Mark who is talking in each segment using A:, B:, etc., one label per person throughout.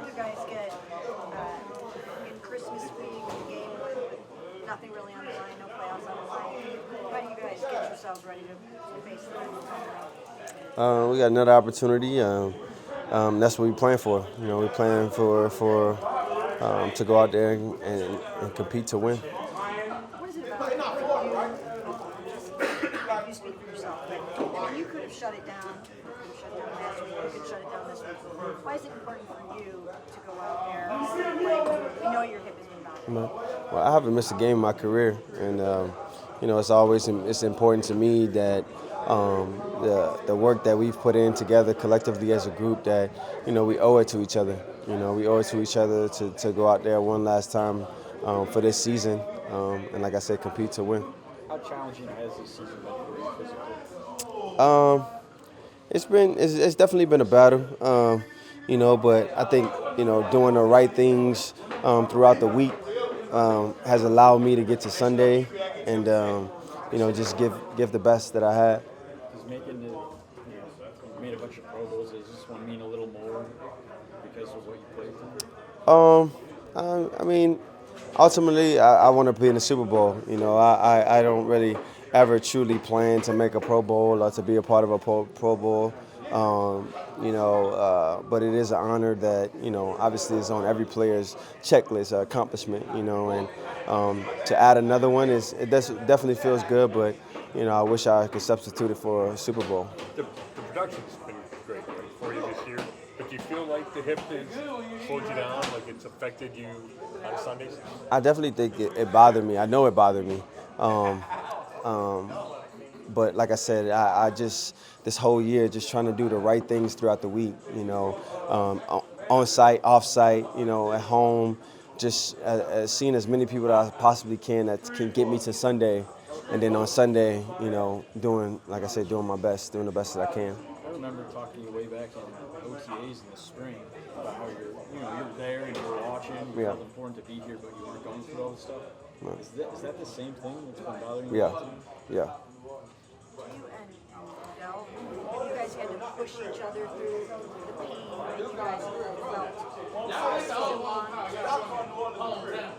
A: you guys get in Christmas week, a game with nothing really on the line, no playoffs on the line? How do you guys get yourselves ready to face the
B: We got another opportunity. That's what we're playing for. We're playing for to go out there and compete to win.
A: What is it about you? Just you speak for yourself. But, I mean, you could have shut it down. You could have shut it down last week. You could shut it down this week. Why is it important for you to go out there and play? We know your hip has been bothering.
B: Well, I haven't missed a game in my career, and it's important to me that the work that we've put in together collectively as a group, that we owe it to each other. We owe it to each other to go out there one last time for this season, and like I said, compete to win.
C: How challenging has this season been for you physically?
B: It's definitely been a battle, but I think doing the right things throughout the week has allowed me to get to Sunday and just give the best that I had.
C: Does making you made a bunch of Pro Bowls, does this one mean a little more because of what you played through?
B: I mean, ultimately, I want to be in the Super Bowl. I don't really ever truly plan to make a Pro Bowl or to be a part of a Pro Bowl. But it is an honor that, obviously is on every player's checklist, accomplishment, and to add another one, it definitely feels good, but, I wish I could substitute it for a Super Bowl.
D: The production's been great for you this year, but do you feel like the hip has slowed you down, like it's affected you on Sundays?
B: I definitely think it bothered me. I know it bothered me. But like I said, I just this whole year just trying to do the right things throughout the week. On site, off site, at home, just seeing as many people that I possibly can that can get me to Sunday, and then on Sunday, doing like I said, doing my best, doing the best that I can.
C: I remember talking to you way back in OTAs in the spring about how you're there and you're watching. You felt important to be here, but you weren't going through all this stuff. Right. Is that the same thing that's been bothering you?
B: Yeah.
A: You guys had to push each other through the pain that you guys felt all season long.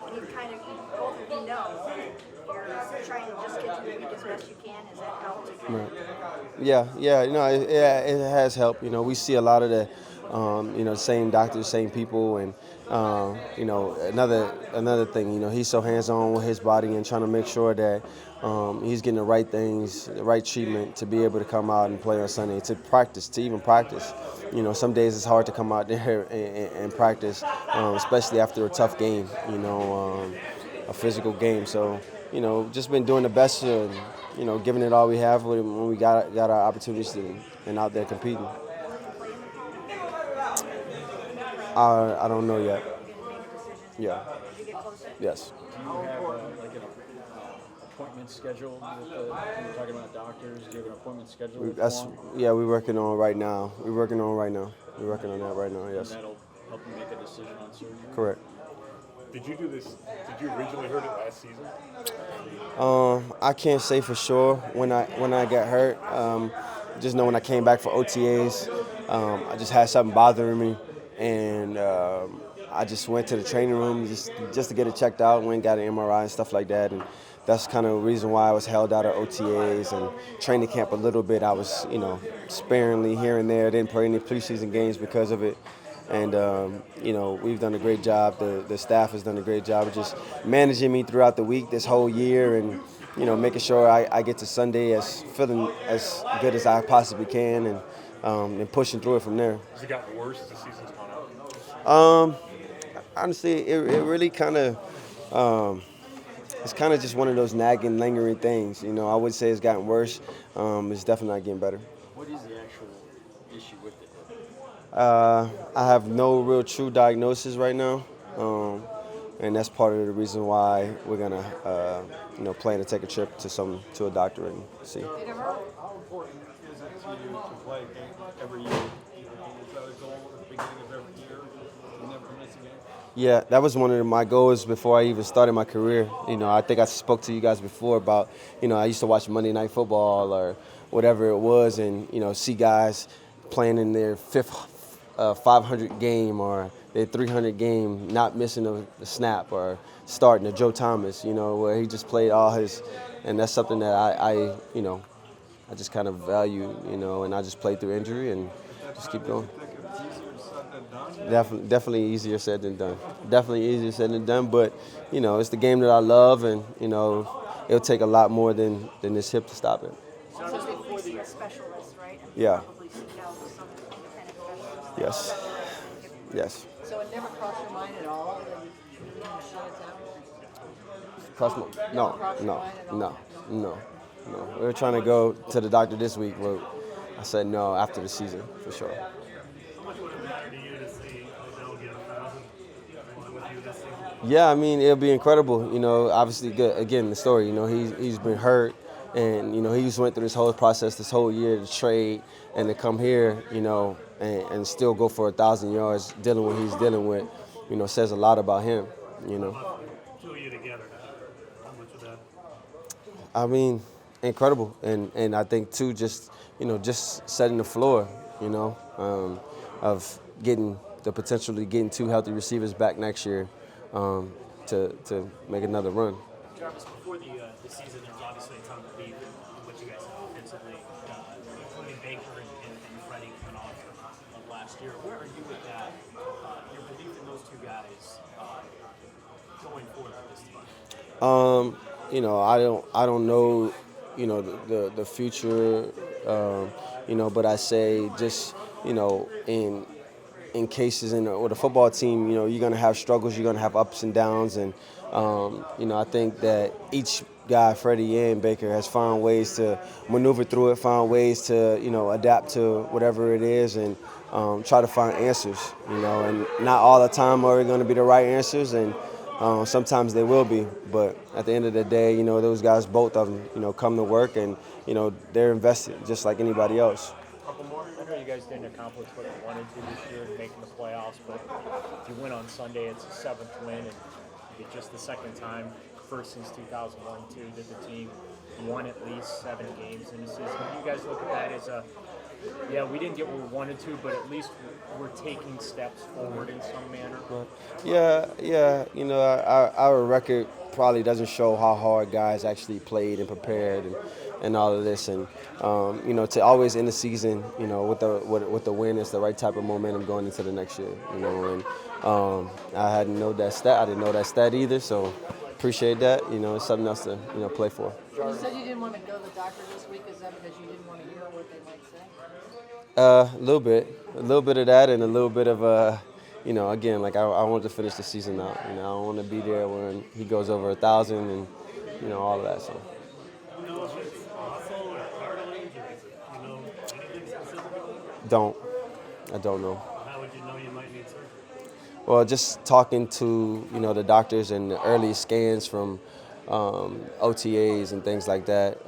A: And you kind of, both of you know, you're trying to just get through the week as best you can. Has that helped?
B: Right. Yeah. It has helped. We see a lot of the, same doctors, same people, and another thing. He's so hands-on with his body and trying to make sure that he's getting the right things, the right treatment to be able to come out and play on Sunday, to even practice. Some days it's hard to come out there and practice, especially after a tough game, a physical game. So, just been doing the best, giving it all we have when we got our opportunities and out there competing. I don't know yet. Yeah. Yes.
C: Do you have like an appointment scheduled with you're talking about doctors? Do you have an appointment scheduled with them?
B: We're working on right now. We're working on that right now, yes.
C: And that'll help you make a decision on surgery?
B: Correct.
D: Did you originally hurt it last season?
B: I can't say for sure when I got hurt. Just know when I came back for OTAs, I just had something bothering me, and I just went to the training room just to get it checked out. Went and got an MRI and stuff like that, and that's kind of the reason why I was held out of OTAs and training camp a little bit. I was, sparingly here and there. Didn't play any preseason games because of it. And, we've done a great job. The staff has done a great job of just managing me throughout the week this whole year and, making sure I get to Sunday feeling as good as I possibly can and pushing through it from there.
D: Has it gotten worse as the season's gone on?
B: Honestly, it really kind of it's kind of just one of those nagging, lingering things. I would say it's gotten worse. It's definitely not getting better.
C: What is the actual issue with it?
B: I have no real true diagnosis right now, and that's part of the reason why we're gonna, plan to take a trip to a doctor and see.
E: How important is it to you to play every year? Is that a goal at the beginning of every year? You never miss a game?
B: Yeah, that was one of my goals before I even started my career. I think I spoke to you guys before about, I used to watch Monday Night Football or whatever it was, and see guys playing in their fifth a 500 game or their 300 game, not missing a snap or starting a Joe Thomas, where he just played all his, and that's something that I just kind of value, and I just play through injury and just keep going. Definitely easier said than done. Definitely easier said than done, but it's the game that I love, and it'll take a lot more than this hip to stop it.
A: So before the specialist, right? And
B: Yeah.
A: probably seek out some independent specialist.
B: Yes. Yes.
A: So it never crossed your mind at all that you were going to shut it down?
B: Cross my, no. We were trying to go to the doctor this week, but I said no after the season for sure.
F: How much would it matter to you to see Odell get 1,000 with you this season?
B: Yeah, I mean, it'll be incredible. Obviously, good. Again, the story. He's been hurt, and he just went through this whole process, this whole year to trade and to come here, and still go for 1,000 yards, dealing with what he's dealing with. Says a lot about him.
F: Two of you together. How much would that?
B: I mean, incredible, and I think too, just setting the floor, of potentially getting 2 healthy receivers back next year, to make another run.
F: Jarvis, before the season, there was obviously a ton of belief in what you guys have offensively, including Baker and Freddie coming off of last year. Where are you with that? Your belief in those 2 guys going forward for this team?
B: I don't know, the future, but I say just, in cases with a football team, you're going to have struggles, you're going to have ups and downs, and I think that each guy, Freddie and Baker, has found ways to maneuver through it, found ways to adapt to whatever it is, and try to find answers, and not all the time are going to be the right answers, and sometimes they will be, but at the end of the day, those guys, both of them, come to work, and they're invested just like anybody else.
G: Couple more. I know you guys didn't accomplish what you wanted to this year, making the playoffs, but if you win on Sunday, it's a 7th win, and you get just the 2nd time, first since 2001-2, that the team won at least 7 games in the season. Do you guys look at that as we didn't get what we wanted to, but at least we're taking steps forward in some manner?
B: Yeah. Our record probably doesn't show how hard guys actually played and prepared and all of this, and to always end the season, with the win is the right type of momentum going into the next year, and I hadn't know that stat. I didn't know that stat either, so appreciate that. It's something else to play for.
A: You said you didn't want to go to the doctor this week. Is that because you didn't want to hear what they might say?
B: A little bit of that, and a little bit of again, like I wanted to finish the season out. I don't want to be there when he goes over 1,000 and all of that. So.
F: Who knows if it's muscle or cartilage, or is it, anything specifically?
B: I don't know.
F: How would you know you might need surgery?
B: Well, just talking to the doctors and the early scans from OTAs and things like that.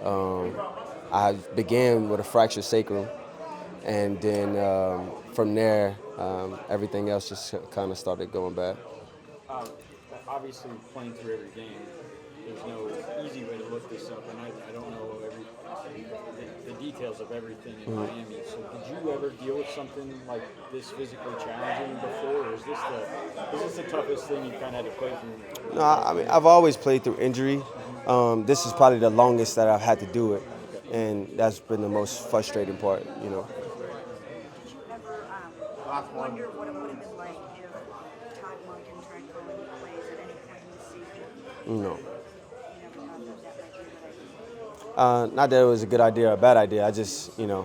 B: I began with a fractured sacrum, and then from there, everything else just kind of started going bad.
C: Obviously, playing through every game, there's no easy way to look this up, and I don't know the details of everything in Miami. So did you ever deal with something like this physically challenging before, or is this the toughest thing you kind of had to play through?
B: No, I mean, I've always played through injury. This is probably the longest that I've had to do it, and that's been the most frustrating part,
A: Did you ever wonder what it would have been like if Todd Monken tried calling you plays at any point in the season?
B: No.
A: You never thought that might be a good idea?
B: Not that it was a good idea or a bad idea. I just, yeah.